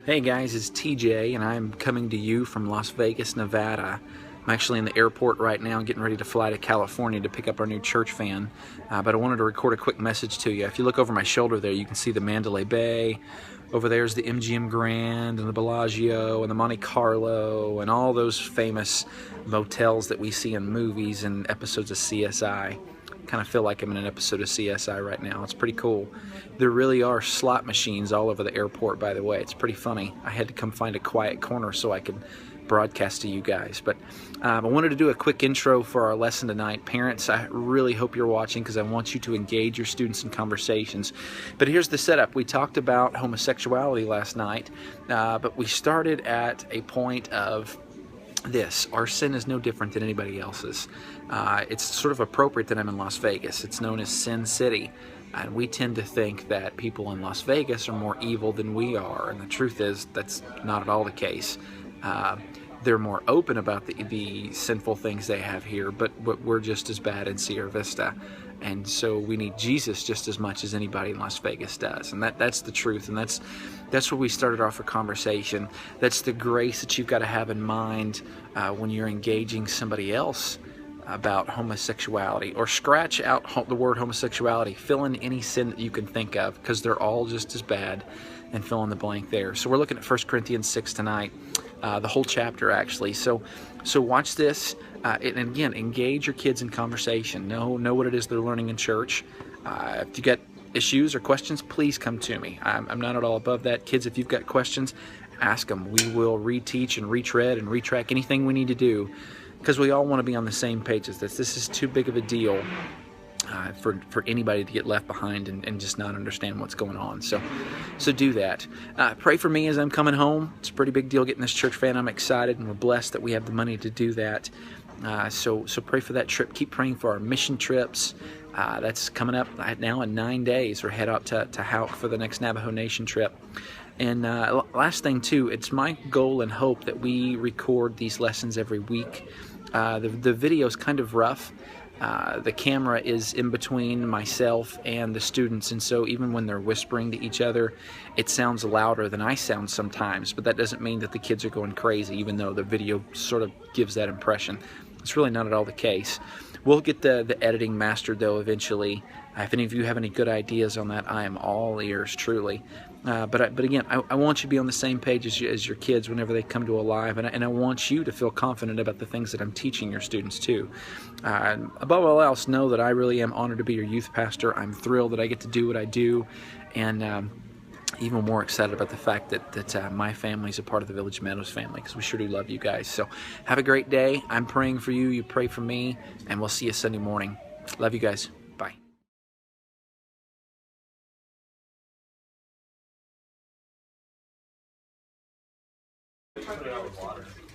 Hey guys, it's TJ and I'm coming to you from Las Vegas, Nevada. I'm actually in the airport right now getting ready to fly to California to pick up our new church van, but I wanted to record a quick message to you. If you look over my shoulder there, you can see the Mandalay Bay. Over there's the MGM Grand and the Bellagio and the Monte Carlo and all those famous motels that we see in movies and episodes of CSI. Kind of feel like I'm in an episode of CSI right now. It's pretty cool. There really are slot machines all over the airport, by the way. It's pretty funny. I had to come find a quiet corner so I could broadcast to you guys. But I wanted to do a quick intro for our lesson tonight. Parents, I really hope you're watching because I want you to engage your students in conversations. But here's the setup. We talked about homosexuality last night, but we started at a point of this. Our sin is no different than anybody else's. It's sort of appropriate that I'm in Las Vegas. It's known as Sin City. And we tend to think that people in Las Vegas are more evil than we are. And the truth is, that's not at all the case. They're more open about the sinful things they have here, but we're just as bad in Sierra Vista. And so we need Jesus just as much as anybody in Las Vegas does. And that's the truth. And that's where we started off a conversation. That's the grace that you've got to have in mind when you're engaging somebody else about homosexuality, or scratch out the word homosexuality, fill in any sin that you can think of, because they're all just as bad, and fill in the blank there. So we're looking at 1 Corinthians 6 tonight, the whole chapter actually. So watch this, and again, engage your kids in conversation. Know what it is they're learning in church. If you get issues or questions, please come to me. I'm not at all above that. Kids, if you've got questions, ask them. We will reteach and retread and retrack anything we need to do, because we all want to be on the same page as this. This is too big of a deal for anybody to get left behind and just not understand what's going on. So do that. Pray for me as I'm coming home. It's a pretty big deal getting this church van. I'm excited, and we're blessed that we have the money to do that. So pray for that trip. Keep praying for our mission trips. That's coming up now in 9 days. We're head out to Hauk for the next Navajo Nation trip. And last thing too, it's my goal and hope that we record these lessons every week. The video is kind of rough. The camera is in between myself and the students, and so even when they're whispering to each other, it sounds louder than I sound sometimes, but that doesn't mean that the kids are going crazy, even though the video sort of gives that impression. It's really not at all the case. We'll get the editing mastered though eventually. If any of you have any good ideas on that, I am all ears, truly. But again, I want you to be on the same page as your kids whenever they come to Alive, and I want you to feel confident about the things that I'm teaching your students too. Above all else, know that I really am honored to be your youth pastor. I'm thrilled that I get to do what I do, and even more excited about the fact that my family is a part of the Village Meadows family, because we sure do love you guys. So have a great day. I'm praying for you. You pray for me, and we'll see you Sunday morning. Love you guys. Bye. I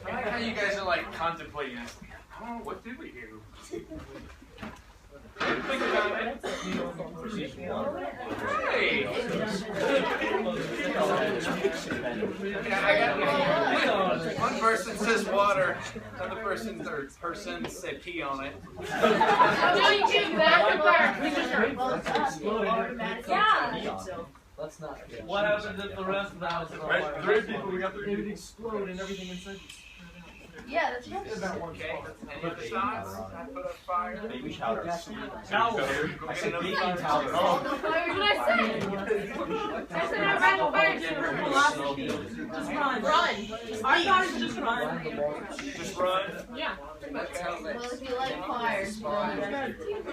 like how you guys are like contemplating this. I don't know, what did we do? Think about it. Hey! One person says water, another person said pee on it. Let's not. What happens if the rest of the house is on fire? 3 people, we got 3 It would people. explode and everything inside. Yeah, that's right. Okay, any other shots? I put up fire. Baby shower. Towel. I said baby towel. What did I say? I said I ran away. Velocity. Just run. Our thought is just run. Just run. Yeah. Well, if you like fire, run. I think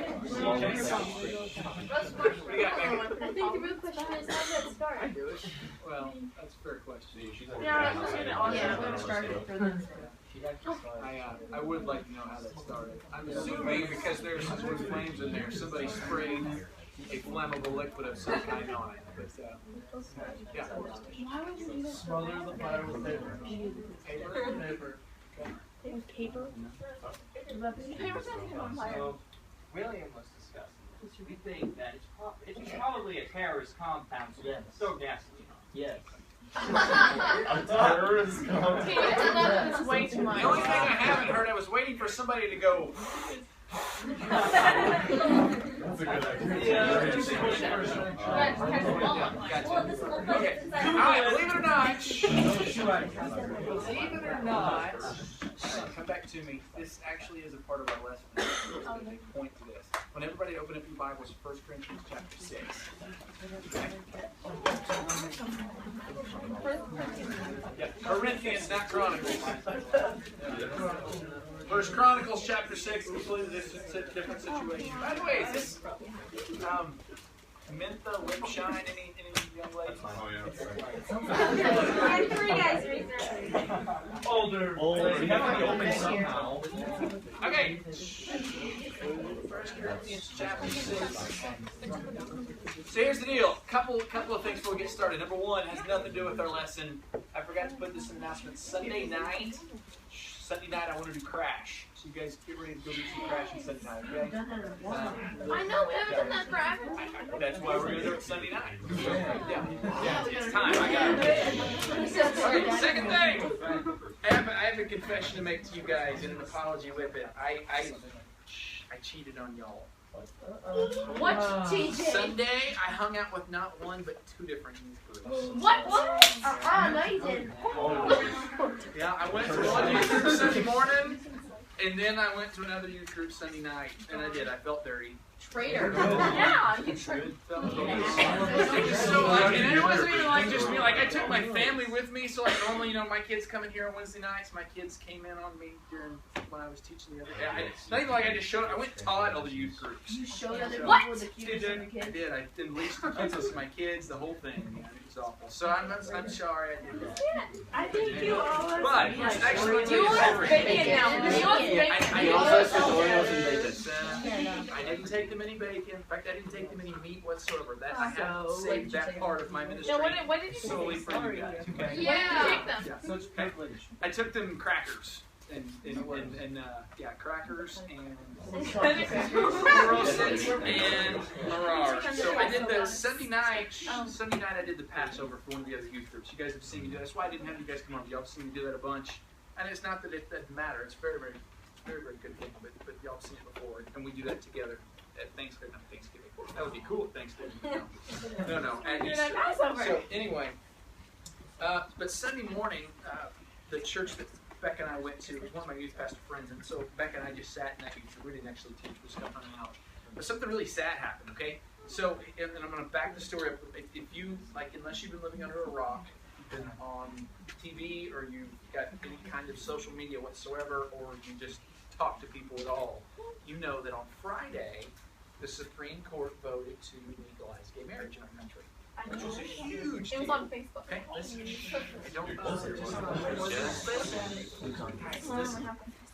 the real question is, how did it start? Well, that's a fair question. Yeah, I'm going to start it for them. I would like to know how that started. I'm assuming because there's some flames in there, somebody sprayed a flammable liquid of some kind on it. But yeah. Why would you do that? Smother the fire with paper. Paper. It was paper? Paper's not even on fire. So, William was discussing. We think that it's probably a terrorist compound. So throw gasoline on. Yes. A terrorist compound. It's way too much. The only thing I haven't heard, I was waiting for somebody to go. That's a good idea. Okay. All right, believe it or not. Believe it or not, come back to me. This actually is a part of our lesson. There's a big point to this. When everybody open up your Bibles, 1 Corinthians chapter 6. Yeah, Corinthians, not Chronicles. 1 Chronicles chapter 6, completely different situation. By the way, is this Mentha lip shine? Any young ladies? Oh, yeah. I had 3 guys recently. Older. You have to be open somehow. Okay. 1 Corinthians chapter 6. So here's the deal. Couple of things before we get started. Number one has nothing to do with our lesson. I forgot to put this in the announcement. Sunday night, I want to do Crash. So you guys get ready to go do some Crash on Sunday night, okay? I know, we haven't done that forever. That's why we're going to do it Sunday night. Yeah, it's time. I got it. All right, second thing. I have a confession to make to you guys and an apology with it. I cheated on y'all. What, TJ? Sunday, I hung out with not one but 2 different youth groups. What? No, you didn't. Yeah, I went to one youth group Sunday morning, and then I went to another youth group Sunday night, and I did. I felt dirty. Traitor. Yeah. So, like, and it wasn't even like just me. Like, I took my family with me. So, like, normally, my kids come in here on Wednesday nights. My kids came in on me when I was teaching the other day. Not even like I just showed. I went and taught all the youth groups. You showed other What? people the cutest of the I kids? did. I unleashed the kids with my kids. The whole thing. Man, it was awful. So I'm sorry I did that. I think you all. But actually, You want bacon now. You want bacon. I didn't take them any bacon. In fact, I didn't take them any meat whatsoever. I have saved that part of my ministry No, what did you solely say? for you guys. Okay? Yeah. Take them. I took them crackers and crackers and Mirage. So I did the Sunday night. Sunday night I did the Passover for one of the other youth groups. You guys have seen me do that. That's why I didn't have you guys come on. Y'all have seen me do that a bunch. And it's not that it doesn't matter. It's very, very, very, very good thing. But y'all have seen it before, and we do that together at Thanksgiving. That would be cool at Thanksgiving. No. At Easter. So anyway, but Sunday morning, the church that Becca and I went to was one of my youth pastor friends, and so Becca and I just sat in that youth. We didn't actually teach, we just hung out. But something really sad happened. Okay, so and I'm going to back the story up. If you unless you've been living under a rock, you've been on TV, or you've got any kind of social media whatsoever, or you just talk to people at all, you know that on Friday, the Supreme Court voted to legalize gay marriage in our country, which was a huge deal. It was on Facebook. Okay, listen.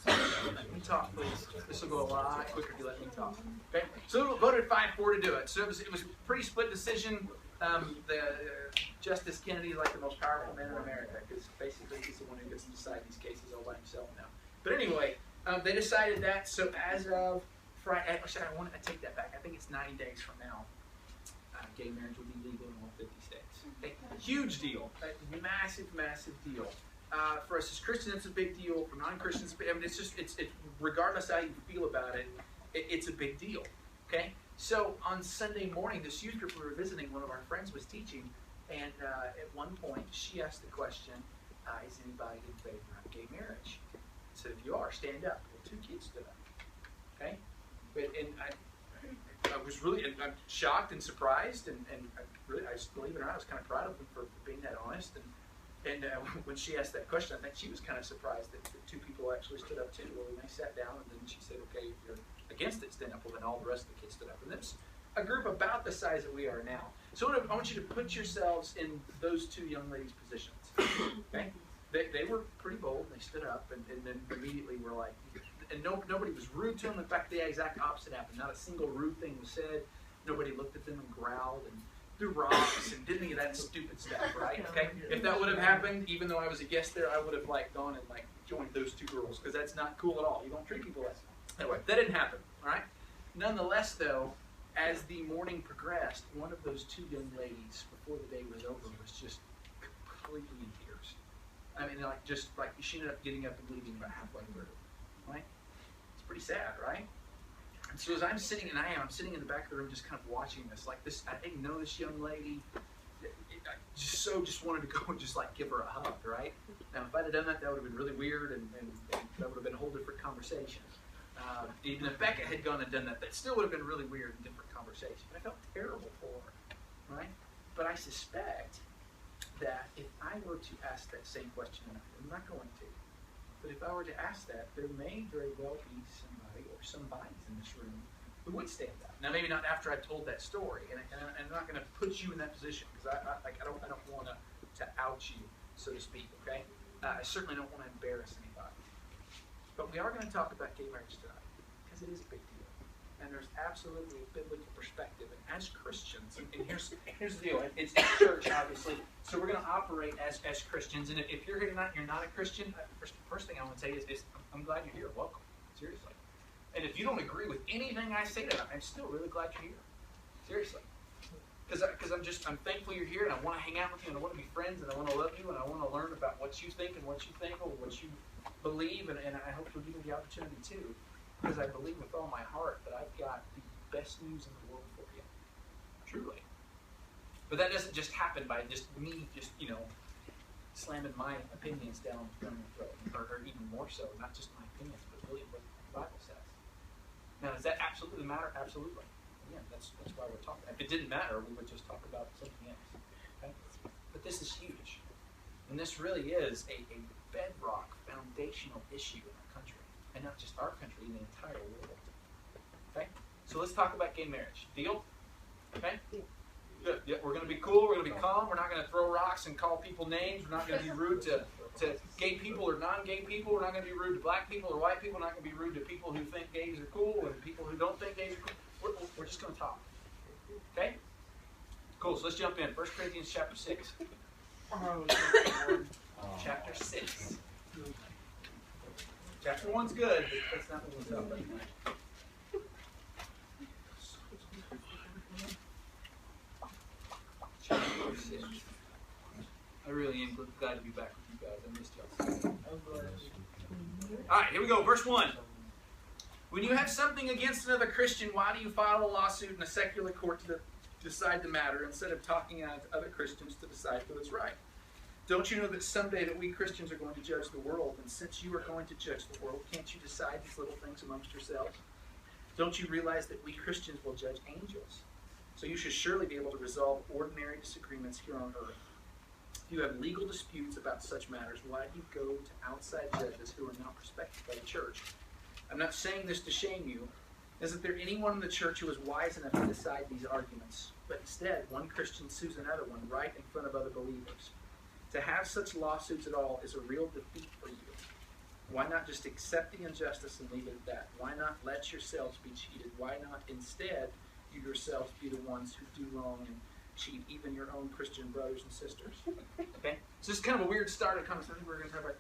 Let me talk, please. This will go a lot quicker if you let me talk. Okay, so it voted 5-4 to do it. So it was a pretty split decision. Justice Kennedy is like the most powerful man in America, because basically he's the one who gets to decide these cases all by himself now. But anyway, they decided that. So as of Friday, actually, I take that back. I think it's 90 days from now. Gay marriage will be legal in all 50 states. Okay? Huge deal. A massive, massive deal. For us as Christians, it's a big deal. For non-Christians, I mean, it's regardless how you feel about it, it's a big deal. Okay? So on Sunday morning, this youth group we were visiting, one of our friends was teaching, and at one point she asked the question, is anybody in favor of gay marriage? I said, if you are, stand up. Well, 2 kids stood up. Okay? And I was really I'm shocked and surprised, and believe it or not, I was kind of proud of them for being that honest. And when she asked that question, I think she was kind of surprised that 2 people actually stood up too. Well, they sat down, and then she said, okay, if you're against it, stand up. Well, then all the rest of the kids stood up. And that's a group about the size that we are now. So I want you to put yourselves in those 2 young ladies' positions. Okay? They were pretty bold, and they stood up, and then immediately were like, and nobody was rude to them. In fact, the exact opposite happened. Not a single rude thing was said. Nobody looked at them and growled and threw rocks and did any of that stupid stuff, right? Okay. If that would have happened, even though I was a guest there, I would have gone and joined those 2 girls, because that's not cool at all. You don't treat people like that. Anyway, that didn't happen. All right. Nonetheless, though, as the morning progressed, one of those 2 young ladies, before the day was over, was just completely in tears. I mean, she ended up getting up and leaving about halfway through. Right? It's pretty sad, right? And so as I'm sitting in the back of the room just kind of watching this, I didn't know this young lady. just wanted to go and just like give her a hug, right? Now, if I'd have done that, that would have been really weird, and that would have been a whole different conversation. Even if Becca had gone and done that, that still would have been really weird and different conversation. But I felt terrible for her, right? But I suspect that if I were to ask that same question, and I'm not going to, but if I were to ask that, there may very well be somebody or some bodies in this room who would stand up. Now, maybe not after I told that story, and I'm not going to put you in that position because I don't want to out you, so to speak. Okay, I certainly don't want to embarrass anybody. But we are going to talk about gay marriage tonight because it is a big deal, and there's absolutely a biblical perspective. And as Christians, and here's the deal: it's church, obviously, so we're going to operate as Christians. And if you're here tonight and you're not a Christian, first thing I want to say is I'm glad you're here. Welcome, seriously. And if you don't agree with anything I say tonight, I'm still really glad you're here. Seriously. Because I'm thankful you're here, and I want to hang out with you, and I want to be friends, and I want to love you, and I want to learn about what you think and what you think, or what you believe, and I hope you'll give me the opportunity too. Because I believe with all my heart that I've got the best news in the world for you. Truly. But that doesn't just happen by just me slamming my opinions down your throat, or even more so, not just my opinions, but really what the Bible says. Now, does that absolutely matter? Absolutely. Again, that's why we're talking. If it didn't matter, we would just talk about something else. Okay? But this is huge. And this really is a bedrock, foundational issue in our country. And not just our country, in the entire world. Okay? So let's talk about gay marriage. Deal? Okay? Good. Yeah, we're going to be cool. We're going to be calm. We're not going to throw rocks and call people names. We're not going to be rude to gay people or non-gay people. We're not going to be rude to black people or white people. We're not going to be rude to people who think gays are cool and people who don't think gays are cool. We're just going to talk. Okay? Cool. So let's jump in. 1 Corinthians chapter 6. Chapter 6. Chapter 1's good, but that's not what we're talking about tonight. Chapter 6. I really am glad to be back with you guys. I missed y'all. Alright, here we go. Verse 1. When you have something against another Christian, why do you file a lawsuit in a secular court to decide the matter instead of talking out to other Christians to decide what's right? Don't you know that someday that we Christians are going to judge the world? And since you are going to judge the world, can't you decide these little things amongst yourselves? Don't you realize that we Christians will judge angels? So you should surely be able to resolve ordinary disagreements here on earth. If you have legal disputes about such matters, why do you go to outside judges who are not respected by the church? I'm not saying this to shame you. Isn't there anyone in the church who is wise enough to decide these arguments? But instead, one Christian sues another one right in front of other believers. To have such lawsuits at all is a real defeat for you. Why not just accept the injustice and leave it at that? Why not let yourselves be cheated? Why not instead you yourselves be the ones who do wrong and cheat even your own Christian brothers and sisters? Okay? So this is kind of a weird start of conversation. We're going to talk about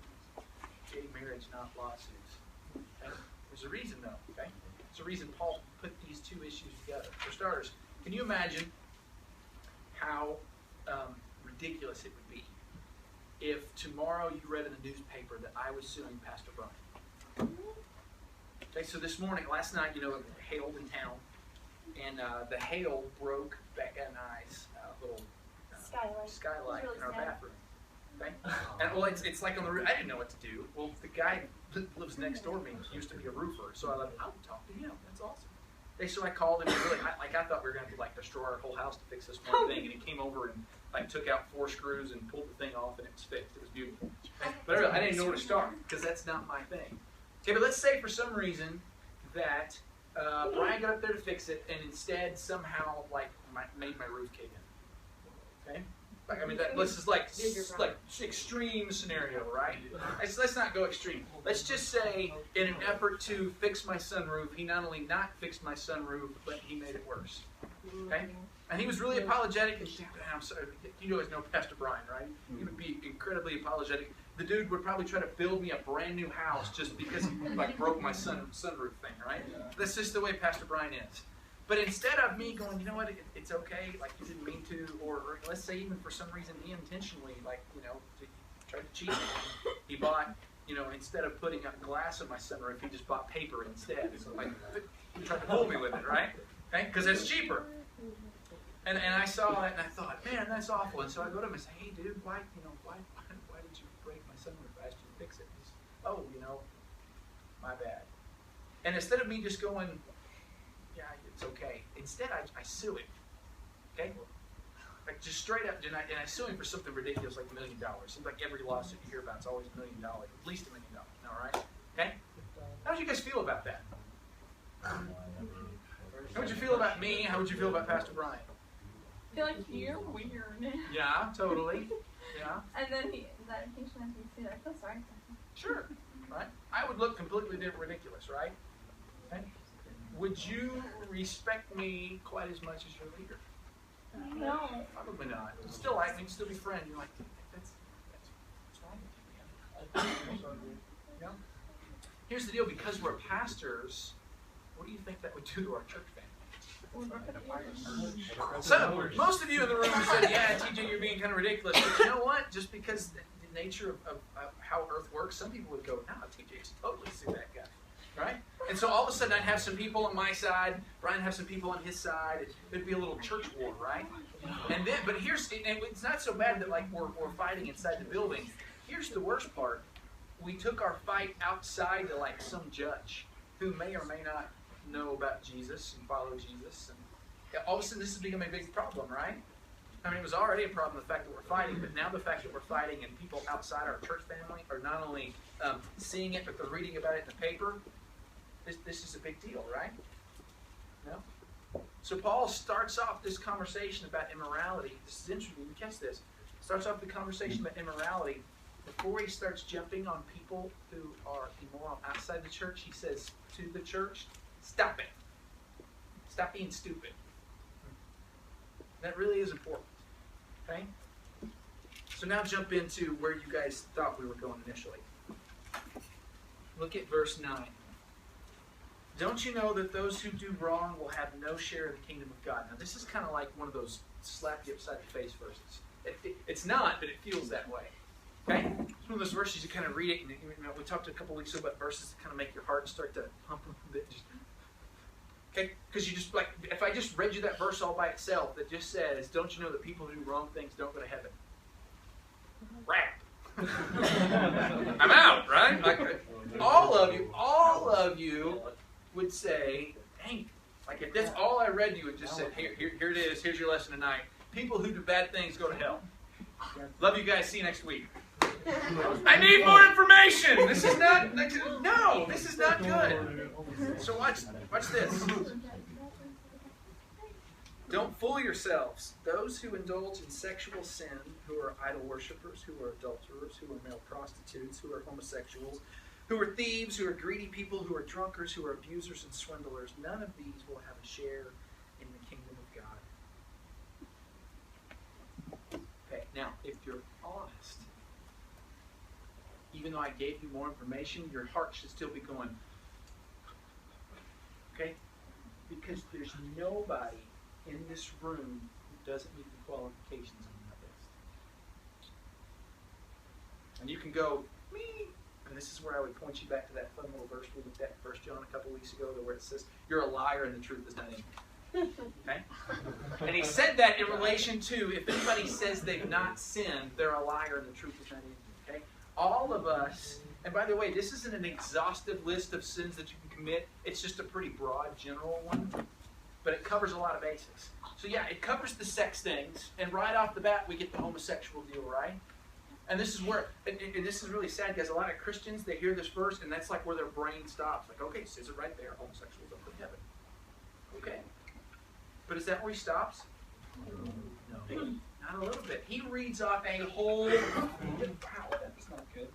gay marriage, not lawsuits. Okay? There's a reason, though. Okay? There's a reason Paul put these two issues together. For starters, can you imagine how ridiculous it would be if tomorrow you read in the newspaper that I was suing Pastor Brian? Okay, so last night, it hailed in town, and the hail broke Becca and I's little skylight in our bathroom. Okay, and it's like on the roof. I didn't know what to do. Well, the guy that lives next door to me used to be a roofer, so I would talk to him. That's awesome. Okay, so I called him. And I thought we were going to destroy our whole house to fix this one thing, and he came over and took out 4 screws and pulled the thing off, and it was fixed. It was beautiful. But I didn't know where to start because that's not my thing. Okay, but let's say for some reason that Brian got up there to fix it, and instead somehow made my roof cave in. Okay, this is like extreme scenario, right? Let's not go extreme. Let's just say in an effort to fix my sunroof, he not only not fixed my sunroof, but he made it worse. Okay. And he was really apologetic. And I'm sorry, you guys know Pastor Brian, right? He would be incredibly apologetic. The dude would probably try to build me a brand new house just because he broke my sunroof thing, right? That's just the way Pastor Brian is. But instead of me going, you know what, it's okay, you didn't mean to, or let's say even for some reason he intentionally, tried to cheat me. He bought, instead of putting up glass in my sunroof, he just bought paper instead. So he tried to fool me with it, right? Okay, because it's cheaper. And I saw that and I thought, man, that's awful. And so I go to him and say, hey, dude, why did you break my sunroof? I asked you to fix it. He's, oh, my bad. And instead of me just going, yeah, it's okay. Instead, I sue him. Okay? Like just straight up, and I sue him for something ridiculous like $1 million. Seems like every lawsuit you hear about is always $1 million, at least $1 million. All right? Okay? How did you guys feel about that? How would you feel about me? How would you feel about Pastor Brian? I feel like you're weird. Yeah, totally. Yeah. And then he should have me say, I feel sorry for him. Sure. Right? I would look completely ridiculous, right? Okay? Would you respect me quite as much as your leader? No. Probably not. Still like me, still be friends. You're like, that's what's wrong with you, man? Yeah. Here's the deal, because we're pastors, what do you think that would do to our church family? Most of you in the room said, yeah, TJ, you're being kind of ridiculous. But you know what? Just because the nature of how Earth works, some people would go, no, TJ's totally see that guy. Right? And so all of a sudden I'd have some people on my side, Brian have some people on his side. It'd be a little church war, right? And then, but it's not so bad that like we're fighting inside the building. Here's the worst part. We took our fight outside to like some judge who may or may not know about Jesus and follow Jesus. And all of a sudden this has become a big problem, right? I mean, it was already a problem, the fact that we're fighting, but now the fact that we're fighting and people outside our church family are not only seeing it, but they're reading about it in the paper. This is a big deal, right? No? So Paul starts off this conversation about immorality. This is interesting. You catch this. Starts off the conversation about immorality. Before he starts jumping on people who are immoral outside the church, he says to the church, stop it. Stop being stupid. That really is important. Okay? So now jump into where you guys thought we were going initially. Look at verse 9. Don't you know that those who do wrong will have no share in the kingdom of God? Now this is kind of like one of those slap you upside the face verses. It's not, but it feels that way. Okay? It's one of those verses you kind of read it, and we talked a couple weeks ago about verses that kind of make your heart start to pump a little bit. Okay? Because you just, like, if I just read you that verse all by itself that just says, don't you know that people who do wrong things don't go to heaven? Rap. I'm out, right? Like, all of you would say, dang, like if that's all I read you and just said, here it is, here's your lesson tonight. People who do bad things go to hell. Love you guys, see you next week. I need more information. This is not, no, this is not good. So watch this. Don't fool yourselves. Those who indulge in sexual sin, who are idol worshippers, who are adulterers, who are male prostitutes, who are homosexuals, who are thieves, who are greedy people, who are drunkards, who are abusers and swindlers, none of these will have a share in the kingdom of God. Okay, now, if you're honest, even though I gave you more information, your heart should still be going, okay? Because there's nobody in this room who doesn't meet the qualifications on that list. And you can go, me. And this is where I would point you back to that fun little verse we looked at in 1 John a couple weeks ago, where it says, you're a liar and the truth is not in you. Okay? And he said that in relation to, if anybody says they've not sinned, they're a liar and the truth is not in you. Okay? All of us, and by the way, this isn't an exhaustive list of sins that you can commit. It's just a pretty broad, general one. But it covers a lot of bases. So yeah, it covers the sex things, and right off the bat, we get the homosexual deal, right? And this is where, and this is really sad, because a lot of Christians, they hear this verse, and that's like where their brain stops. Like, okay, it says it right there, homosexuals don't go to heaven. Okay. But is that where he stops? No. Not a little bit. He reads off a whole, wow, that's not good.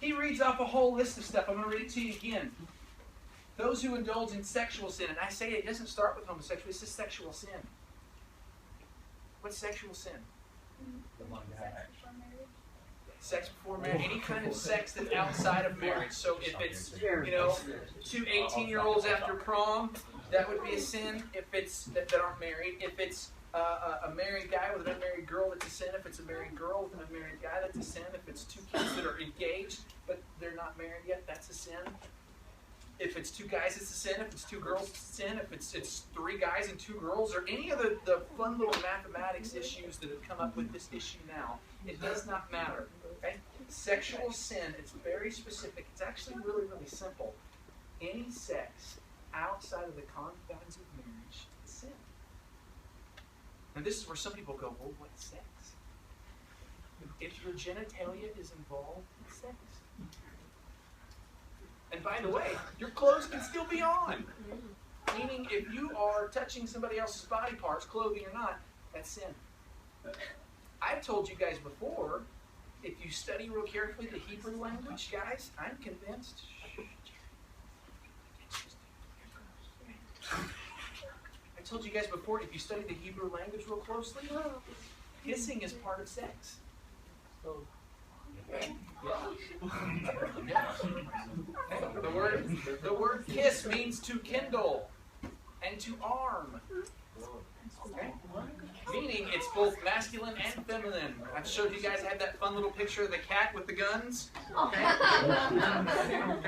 He reads off a whole list of stuff. I'm going to read it to you again. Those who indulge in sexual sin, and I say it doesn't start with homosexual, it's just sexual sin. What's sexual sin? Sex before marriage. Any kind of sex that's outside of marriage. So if it's, two 18-year-olds after prom, that would be a sin. If it's that aren't married. If it's a married guy with an unmarried girl, that's a sin. If it's a married girl with an unmarried guy, that's a sin. If it's two kids that are engaged but they're not married yet, that's a sin. If it's 2 guys, it's a sin. If it's 2 girls, it's a sin. If it's 3 guys and 2 girls, or any of the fun little mathematics issues that have come up with this issue now, it does not matter. Okay? Sexual sin, it's very specific. It's actually really, really simple. Any sex outside of the confines of marriage is sin. And this is where some people go, well, what's sex? If your genitalia is involved, it's sex. And by the way, your clothes can still be on. Meaning, if you are touching somebody else's body parts, clothing or not, that's sin. I've told you guys before, if you study real carefully the Hebrew language, guys, I'm convinced. I told you guys before, if you study the Hebrew language real closely, kissing is part of sex. The word kiss means to kindle and to arm. Okay? Meaning it's both masculine and feminine. I showed you guys, I had that fun little picture of the cat with the guns. Okay?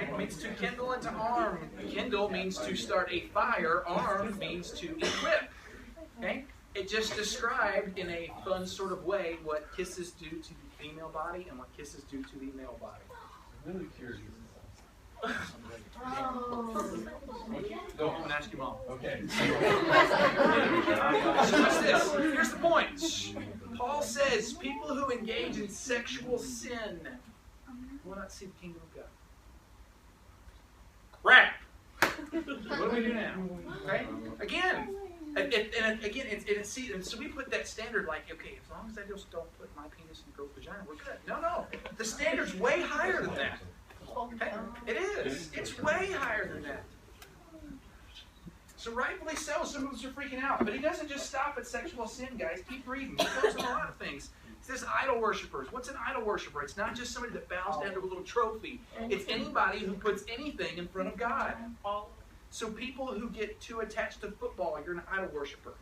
It means to kindle and to arm. Kindle means to start a fire. Arm means to equip. Okay? It just described in a fun sort of way what kisses do to the female body and what kisses do to the male body. I'm really curious. Go home and ask your mom. Okay. So what's this? Here's the point. Paul says people who engage in sexual sin will not see the kingdom of God. Rap. What do we do now? Okay? Again. And so we put that standard like, okay, as long as I just don't put my penis in a girl's vagina, we're good. No. The standard's way higher than that. Okay? It is. It's way higher than that. So rightfully so, some of us are freaking out. But he doesn't just stop at sexual sin, guys. Keep reading. He goes on a lot of things. It says idol worshippers. What's an idol worshiper? It's not just somebody that bows down to a little trophy. It's anybody who puts anything in front of God. So people who get too attached to football, you're an idol worshiper.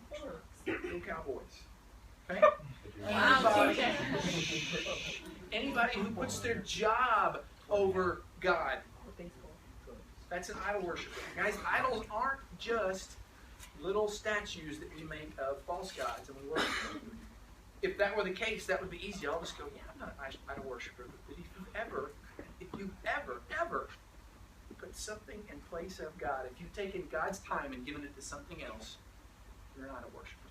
Go Cowboys. Okay? Anybody who puts their job over God, that's an idol worshiper. Guys, idols aren't just little statues that we make of false gods and we worship them. If that were the case, that would be easy. I'll just go, yeah, I'm not an idol worshiper. But if you've ever put something in place of God, if you've taken God's time and given it to something else, you're an idol worshiper.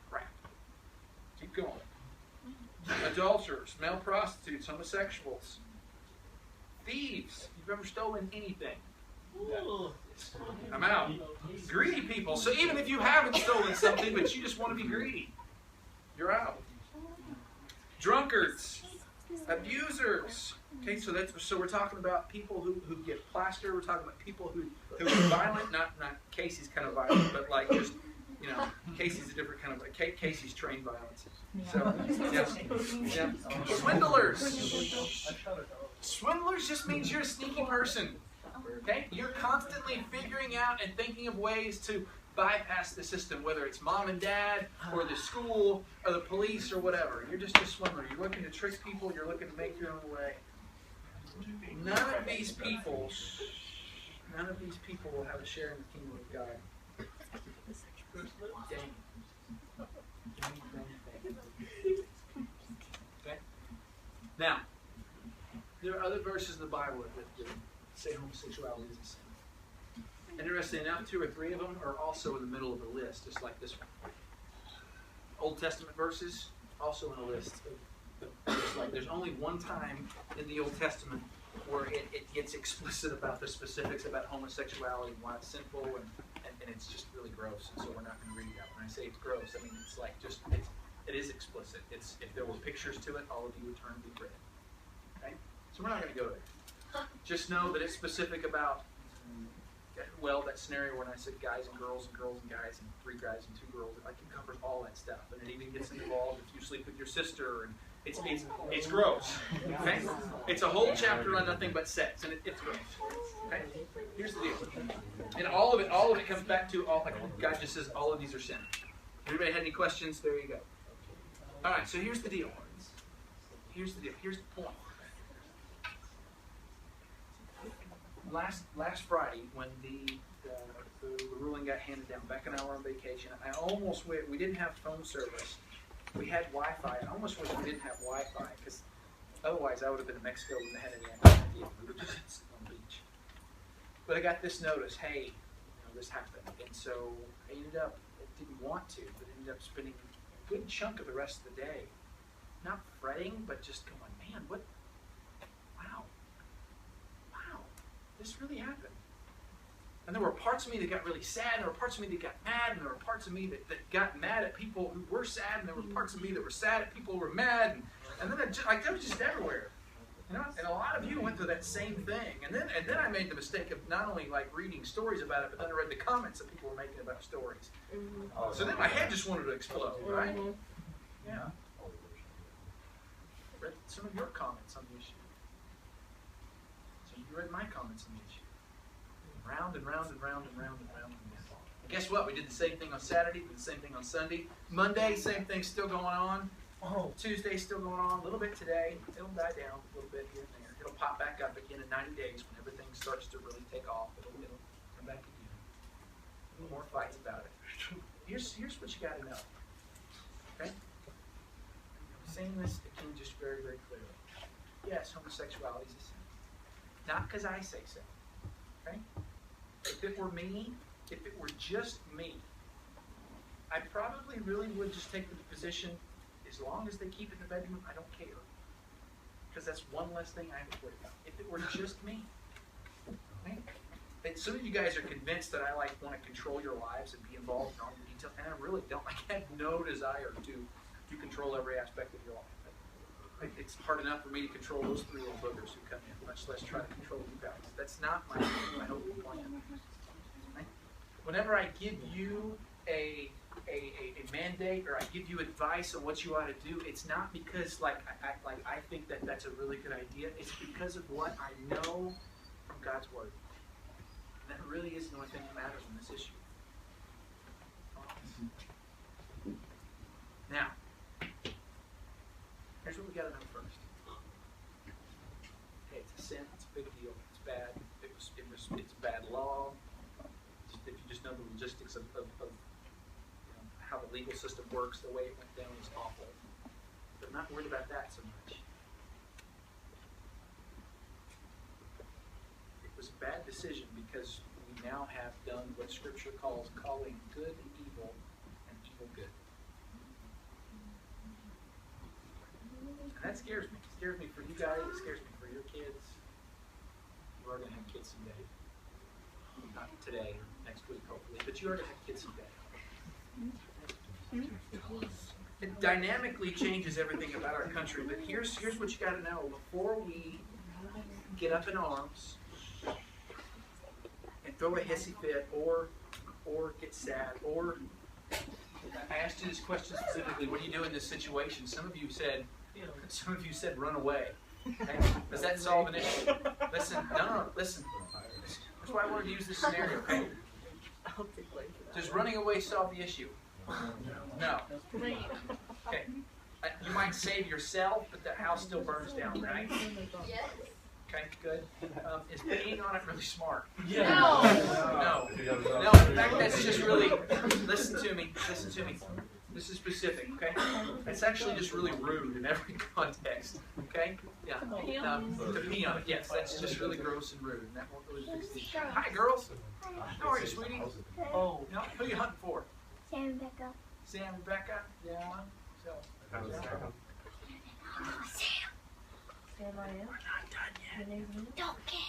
Crap. Keep going. Adulterers, male prostitutes, homosexuals, thieves. You've ever stolen anything? I'm out. Greedy people. So even if you haven't stolen something, but you just want to be greedy, you're out. Drunkards, abusers. Okay, so we're talking about people who get plastered. We're talking about people who are violent. Not Casey's kind of violent, but like just, Casey's a different kind of, like Casey's trained violence. So, yeah. Swindlers. Swindlers just means you're a sneaky person. Okay? You're constantly figuring out and thinking of ways to bypass the system, whether it's mom and dad, or the school, or the police, or whatever. You're just a swindler. You're looking to trick people. You're looking to make your own way. None of these people will have a share in the kingdom of God. Okay? Now, there are other verses in the Bible that say homosexuality is a sin. Interesting enough, 2 or 3 of them are also in the middle of the list, just like this one. Old Testament verses, also in a list. Just like there's only one time in the Old Testament where it gets explicit about the specifics about homosexuality and why it's sinful, and it's just really gross, and so we're not going to read that. When I say it's gross, I mean it's like just, it is explicit. It's, if there were pictures to it, all of you would turn to red. Okay? So we're not going to go there. Just know that it's specific about, well, that scenario when I said guys and girls and guys and 3 guys and 2 girls, like it covers all that stuff, and it even gets involved if you sleep with your sister, and it's gross. Okay? It's a whole chapter on nothing but sex, and it's gross. Okay? Here's the deal, and all of it comes back to God just says all of these are sin. Everybody had any questions? There you go. All right, so here's the deal. Here's the point. last Friday when the ruling got handed down. Beck and I were on vacation. I almost wish we didn't have phone service. We had Wi-Fi. I almost wish we didn't have Wi-Fi because otherwise I would have been in Mexico when they had any activity. We were just sitting on the beach. But I got this notice. Hey, this happened, and so I ended up. I didn't want to, but ended up spending a good chunk of the rest of the day not fretting, but just going, man, what? Wow, this really happened. And there were parts of me that got really sad, and there were parts of me that got mad, and there were parts of me that got mad at people who were sad, and there were parts of me that were sad at people who were mad, and then that was just everywhere. And a lot of you went through that same thing. And then I made the mistake of not only reading stories about it, but then I read the comments that people were making about stories. Mm-hmm. So then my head just wanted to explode, right? Mm-hmm. Yeah. I read some of your comments on the issue. So you read my comments on the issue. Round and round and round and round and round and round. And guess what? We did the same thing on Saturday, did the same thing on Sunday. Monday, same thing still going on. Tuesday still going on, a little bit today. It'll die down a little bit here and there. It'll pop back up again in 90 days when everything starts to really take off. It'll come back again. A little more fights about it. Here's what you got to know. Okay? I'm saying this again just very, very clearly. Yes, homosexuality is a sin. Not because I say so. Okay? If it were me, if it were just me, I probably really would just take the position, as long as they keep it in the bedroom, I don't care. Because that's one less thing I have to worry about. If it were just me. Right? And some of you guys are convinced that I want to control your lives and be involved in all the details, and I really don't. I have no desire to control every aspect of your life. It's hard enough for me to control those 3 little boogers who come in, much less try to control you guys. That's not my hope and plan. Right? Whenever I give you a mandate or I give you advice on what you ought to do, it's not because I think that that's a really good idea. It's because of what I know from God's Word. And that really is the only thing that matters in this issue. Now, here's what we got to know first. Hey, it's a sin. It's a big deal. It's bad. It's bad law. If you just know the logistics of how the legal system works, the way it went down is awful. But I'm not worried about that so much. It was a bad decision because we now have done what Scripture calls calling good evil and evil good. And that scares me. It scares me for you guys. It scares me for your kids. You are going to have kids someday. Not today or next week, hopefully, but you are going to have kids someday. It dynamically changes everything about our country, but here's what you got to know. Before we get up in arms and throw a hissy fit or get sad, or I asked you this question specifically, what do you do in this situation? Some of you said run away. Okay? Does that solve an issue? Listen, no, listen. That's why I wanted to use this scenario, okay? Does running away solve the issue? No. Okay. You might save yourself, but the house still burns down, right? Yes. Okay, good. Is being on it really smart? Yeah. No. In fact, that's just really, listen to me. This is specific, okay? It's actually just really rude in every context, okay? Yeah. To pee on it, yes, that's just really gross and rude, and that won't really fix the issue. Hi, girls. How are you, sweetie? Oh, no, who are you hunting for? Sam and Becca. Sam and Becca? Yeah. So, Sam, Sam, I am. we're not done yet. don't care.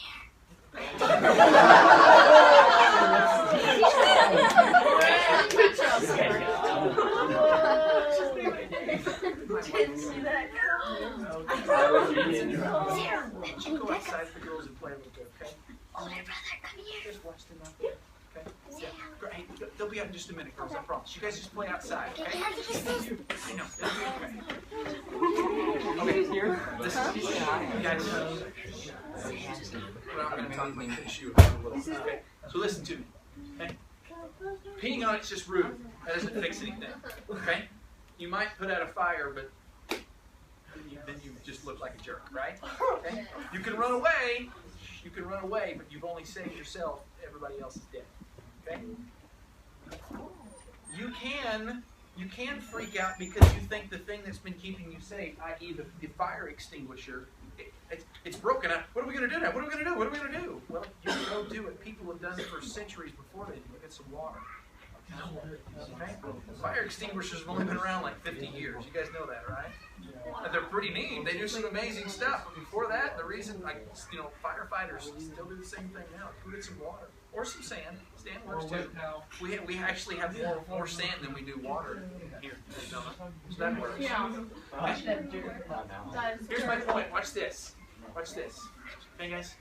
Didn't see that. You go outside with the girls and play a little bit, okay? Older brother, come here. Just watch them out there, okay? Yeah. Hey, they'll be out in just a minute, girls, I promise. You guys just play outside, okay? I know. Okay, here. Listen, you guys. Well, I'm going to talk about the issue a little. Okay? So listen to me. Okay? Peeing on it's just rude. That doesn't fix anything. Okay? You might put out a fire, but then you just look like a jerk, right? Okay? You can run away, You can run away, but you've only saved yourself. Everybody else is dead. Okay? You can freak out because you think the thing that's been keeping you safe, i.e. the fire extinguisher, it's broken. What are we going to do now? What are we going to do? What are we going to do? Well, you go do it. People have done it for centuries before they get some water. Okay? Fire extinguishers have only been around like 50 years. You guys know that, right? And they're pretty neat. They do some amazing stuff. But before that, the reason, firefighters still do the same thing now. Put in some water or some sand. Sand works too. We actually have more sand than we do water here. So that works. Here's my point. Watch this. Watch this. Okay, guys?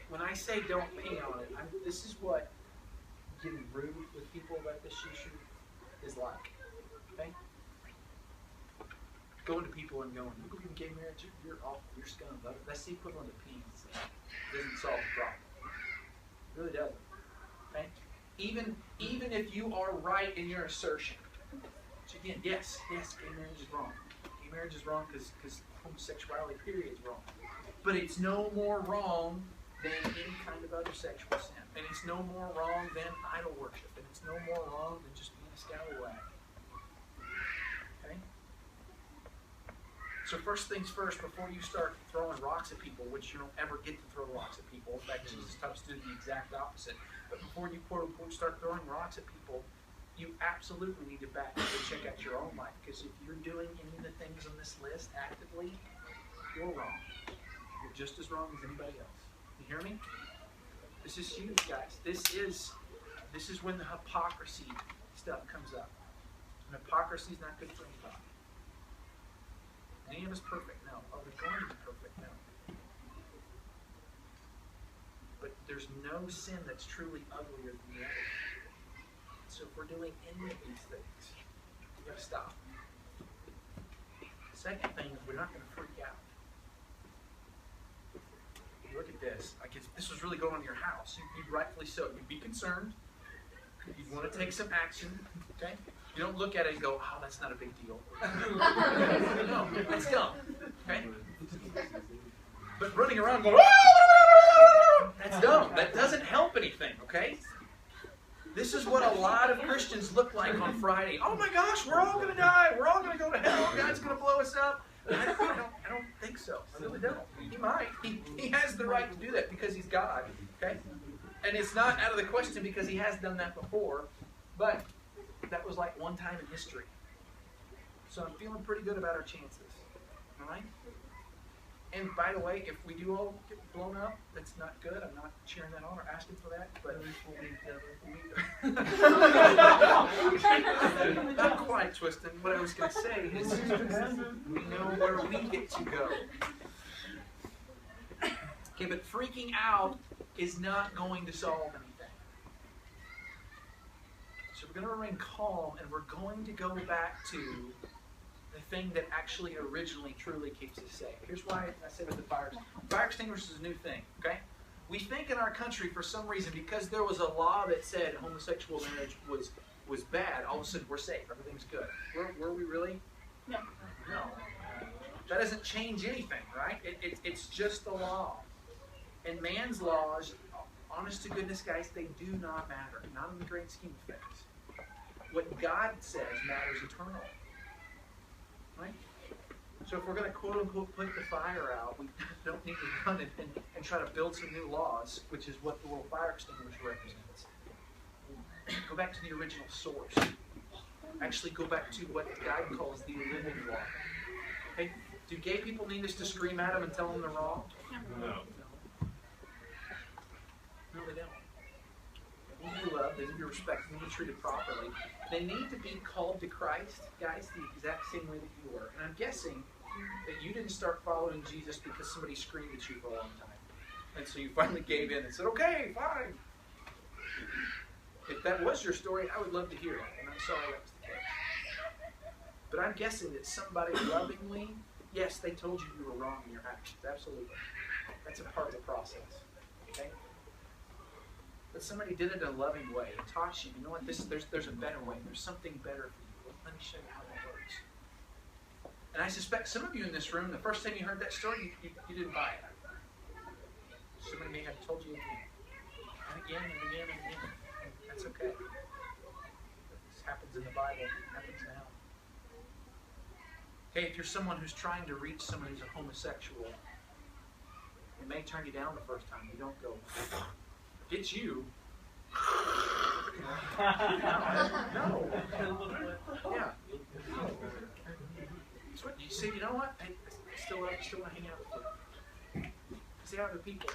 When I say don't pee on it, this is what getting rude with people about this issue is like. Okay? Going to people and going, you believe in gay marriage? You're awful. You're scum. That's the equivalent of peeing. It doesn't solve the problem. It really doesn't. Okay? Even if you are right in your assertion. So again, yes, gay marriage is wrong. Gay marriage is wrong because homosexuality, period, is wrong. But it's no more wrong than any kind of other sexual sin. And it's no more wrong than idol worship. And it's no more wrong than just being a scallywag. Okay? So first things first, before you start throwing rocks at people, which you don't ever get to throw rocks at people. In fact, Jesus taught us to do the exact opposite. But before you quote-unquote start throwing rocks at people, you absolutely need to back up and check out your own life. Because if you're doing any of the things on this list actively, you're wrong. You're just as wrong as anybody else. You hear me? This is huge, guys. This is when the hypocrisy stuff comes up. And hypocrisy is not good for anybody. Any of us perfect? No. Are we going to be perfect? No. But there's no sin that's truly uglier than the other. So if we're doing any of these things, we've got to stop. The second thing is we're not going to freak out. Look at this. Like this was really going on in your house. You'd rightfully so. You'd be concerned. You'd want to take some action. Okay? You don't look at it and go, oh, that's not a big deal. No, that's dumb. Okay? But running around going, that's dumb. That doesn't help anything. Okay? This is what a lot of Christians look like on Friday. Oh my gosh, we're all going to die. We're all going to go to hell. God's going to blow us up. I don't think so. I really don't. He might. He has the right to do that because he's God. Okay? And it's not out of the question because he has done that before. But that was like one time in history. So I'm feeling pretty good about our chances. Alright? And by the way, if we do all get blown up, that's not good. I'm not cheering that on or asking for that. But not quite, Twistin. What I was going to say is we know where we get to go. Okay, but freaking out is not going to solve anything. So we're going to remain calm and we're going to go back to the thing that actually originally truly keeps us safe. Here's why I said with the fire extinguishers is a new thing, okay? We think in our country for some reason because there was a law that said homosexual marriage was bad, all of a sudden we're safe, everything's good. Were we really? No. No. That doesn't change anything, right? It's just the law. And man's laws, honest to goodness, guys, they do not matter. Not in the great scheme of things. What God says matters eternally. Right? So if we're going to quote-unquote put the fire out, we don't need to run and try to build some new laws, which is what the little fire extinguisher represents. Go back to the original source. Actually go back to what God calls the living law. Okay? Do gay people need us to scream at them and tell them they're wrong? No. No, they don't. They need to be loved, they need to be respected, they need to be treated properly. They need to be called to Christ, guys, the exact same way that you were. And I'm guessing that you didn't start following Jesus because somebody screamed at you for a long time. And so you finally gave in and said, okay, fine. If that was your story, I would love to hear it. And I'm sorry that was the case. But I'm guessing that somebody lovingly, yes, they told you you were wrong in your actions. Absolutely. That's a part of the process. Okay? But somebody did it in a loving way and taught you, you know what, there's a better way. There's something better for you. Let me show you how that works. And I suspect some of you in this room, the first time you heard that story, you didn't buy it. Somebody may have told you again, and again, and again, and again. And that's okay. This happens in the Bible. It happens now. Hey, if you're someone who's trying to reach someone who's a homosexual, it may turn you down the first time. You don't go, it's you. No. Yeah. You say, you know what? I still want to hang out with you. See how other people.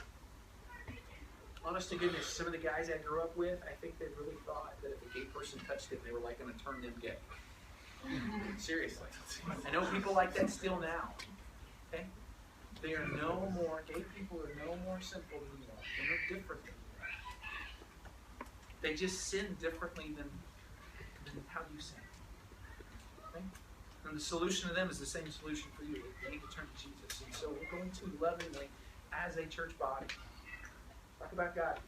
Honest to goodness, some of the guys I grew up with, I think they really thought that if a gay person touched them, they were like going to turn them gay. Seriously. I know people like that still now. Okay? They are no more, gay people are no more sinful than you are. They're no different than you are. They just sin differently than how you sin. Okay? And the solution to them is the same solution for you. They need to turn to Jesus. And so we're going to lovingly, as a church body, talk about God.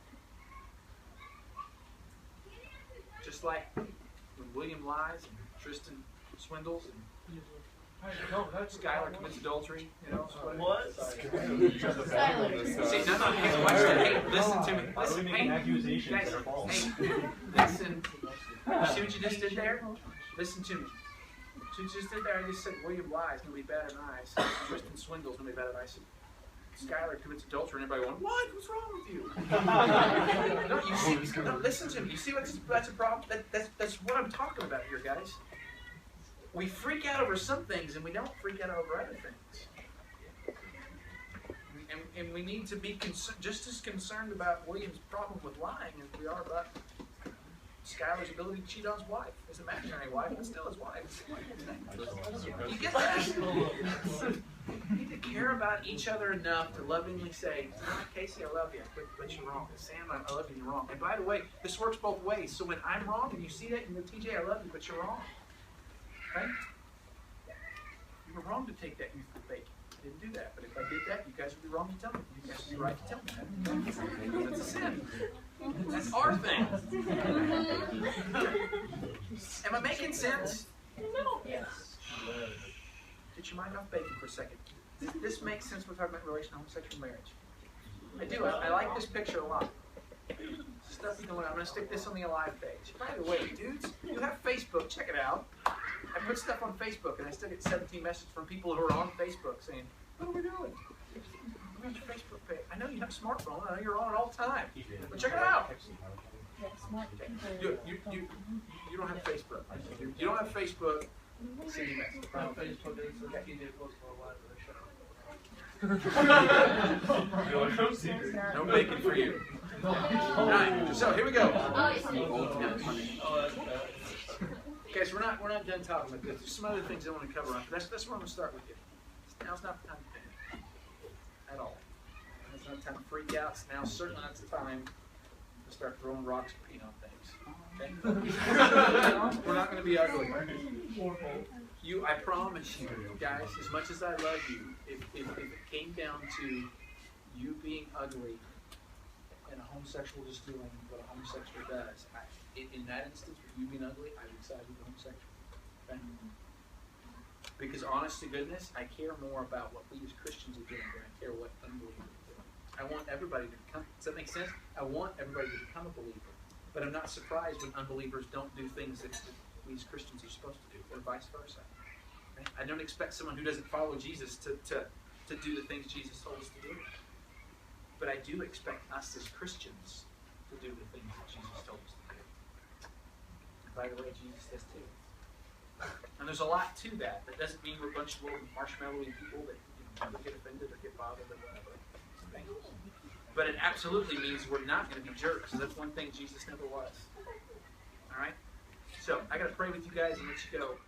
Just like when William lies and Tristan swindles and Skylar commits adultery, you know. What? See, no, hey, watch that. Hey, listen to me. Listen, hey, guys, hey, listen. See what you just did there? Listen to me. What you just did there, I just said William lies, nobody better than I. So Tristan swindles, nobody better than I. Said Skylar commits adultery, and everybody going, what? What's wrong with you? No, you see, no, listen to me. You see that's a problem? That's what I'm talking about here, guys. We freak out over some things, and we don't freak out over other things. And we need to be just as concerned about William's problem with lying as we are about Skylar's ability to cheat on his wife. His imaginary wife, but still his wife. You get that? We need to care about each other enough to lovingly say, Casey, I love you, but you're wrong. Sam, I love you, you're wrong. And by the way, this works both ways. So when I'm wrong and you see that, and you go, TJ, I love you, but you're wrong. Right? You were wrong to take that youth for bacon. I didn't do that. But if I did that, you guys would be wrong to tell me. You guys would be right to tell me that. That's a sin. That's our thing. Am I making sense? No. Yes. Get your mind off bacon for a second. This makes sense when we're talking about relation to homosexual marriage. I do. I like this picture a lot. Stuff going on. I'm going to stick this on the Alive page. By the way, dudes, you have Facebook. Check it out. I put stuff on Facebook, and I still get 17 messages from people who are on Facebook saying, what are we doing? I'm on your Facebook page. I know you have a smartphone. I know you're on it all the time. But check it out. You don't have Facebook. You don't have Facebook. Send me a message. No bacon for you. Alright, so here we go. Okay, so we're not done talking about this. There's some other things I want to cover on. That's where I'm going to start with you. Now's not the time to panic at all. It's not the time to freak out. Now certainly not the time to start throwing rocks and peeing on things. Okay? We're not going to be ugly. I promise you, guys, as much as I love you, if it came down to you being ugly and a homosexual just doing what a homosexual does, in that instance, with you being ugly, I would side with the homosexual. Okay? Because honest to goodness, I care more about what we as Christians are doing than I care what unbelievers are doing. I want everybody to become, does that make sense? I want everybody to become a believer. But I'm not surprised when unbelievers don't do things that we as Christians are supposed to do, or vice versa. Okay? I don't expect someone who doesn't follow Jesus to do the things Jesus told us to do. But I do expect us as Christians to do the things that Jesus told us to do. And by the way, Jesus does too. And there's a lot to that. That doesn't mean we're a bunch of little marshmallowy people that never get offended or get bothered or whatever. Okay? But it absolutely means we're not going to be jerks. That's one thing Jesus never was. All right? So I got to pray with you guys and let you go.